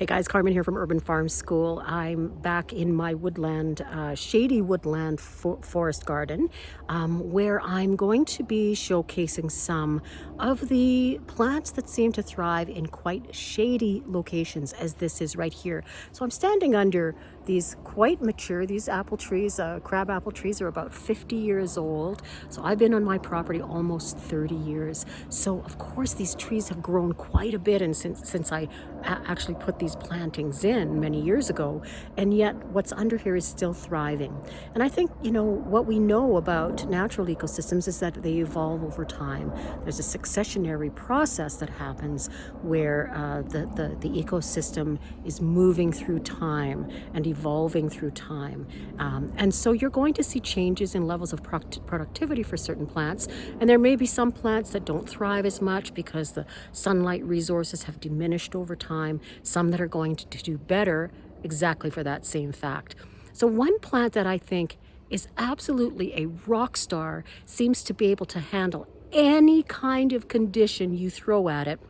Hey guys, Carmen here from Urban Farm School. I'm back in my woodland, shady woodland forest garden, where I'm going to be showcasing some of the plants that seem to thrive in quite shady locations, as this is right here. So I'm standing under these quite mature, these apple trees, crab apple trees are about 50 years old. So I've been on my property almost 30 years. So of course these trees have grown quite a bit, and since I actually put these plantings in many years ago, and yet what's under here is still thriving. And I think, what we know about natural ecosystems is that they evolve over time. There's a successionary process that happens where the ecosystem is moving through time and evolving through time. And so you're going to see changes in levels of productivity for certain plants. And there may be some plants that don't thrive as much because the sunlight resources have diminished over time, some that are going to do better exactly for that same fact. So one plant that I think is absolutely a rock star, seems to be able to handle any kind of condition you throw at it,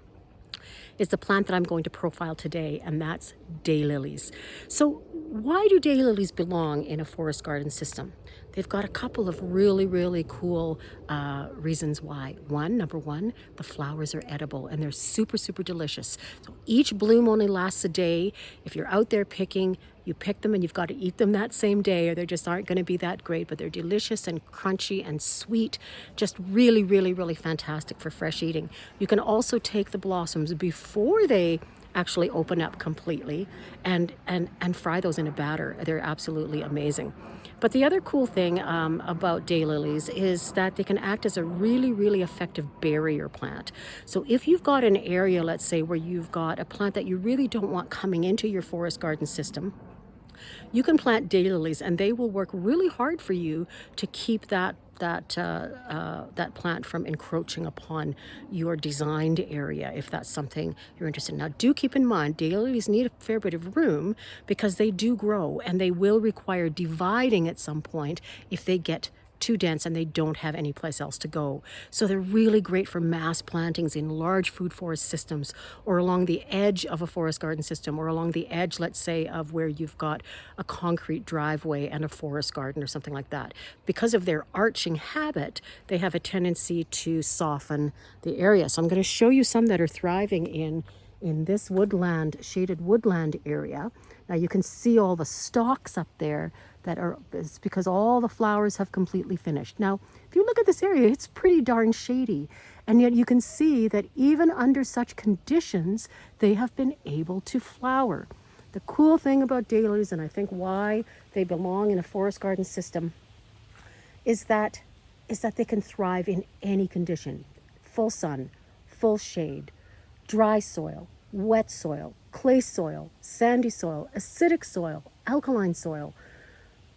is the plant that I'm going to profile today, and that's daylilies. So why do daylilies belong in a forest garden system? They've got a couple of really, really cool reasons why. Number one, the flowers are edible and they're super, super delicious. So each bloom only lasts a day. If you're out there picking, you pick them and you've got to eat them that same day, or they just aren't going to be that great, but they're delicious and crunchy and sweet. Just really, really, really fantastic for fresh eating. You can also take the blossoms before they actually open up completely and fry those in a batter. They're absolutely amazing. But the other cool thing about daylilies is that they can act as a really, really effective barrier plant. So if you've got an area, let's say, where you've got a plant that you really don't want coming into your forest garden system, you can plant daylilies and they will work really hard for you to keep that plant from encroaching upon your designed area, if that's something you're interested in. Now, do keep in mind, daylilies need a fair bit of room because they do grow and they will require dividing at some point if they get too dense and they don't have any place else to go. So they're really great for mass plantings in large food forest systems, or along the edge of a forest garden system, or along the edge, let's say, of where you've got a concrete driveway and a forest garden or something like that. Because of their arching habit, they have a tendency to soften the area. So I'm going to show you some that are thriving in this woodland, shaded woodland area. Now you can see all the stalks up there it's because all the flowers have completely finished. Now, if you look at this area, it's pretty darn shady. And yet you can see that even under such conditions, they have been able to flower. The cool thing about daylilies, and I think why they belong in a forest garden system, is that they can thrive in any condition. Full sun, full shade, dry soil, wet soil, clay soil, sandy soil, acidic soil, alkaline soil.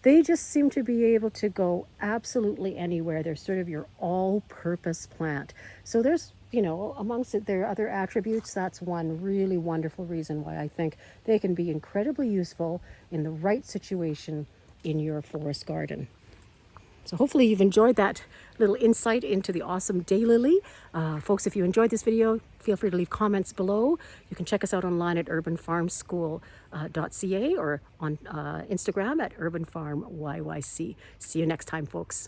They just seem to be able to go absolutely anywhere. They're sort of your all-purpose plant. So there's, amongst their other attributes, that's one really wonderful reason why I think they can be incredibly useful in the right situation in your forest garden. So hopefully you've enjoyed that little insight into the awesome daylily. Folks, if you enjoyed this video, feel free to leave comments below. You can check us out online at urbanfarmschool.ca or on Instagram at urbanfarmyyc. See you next time, folks.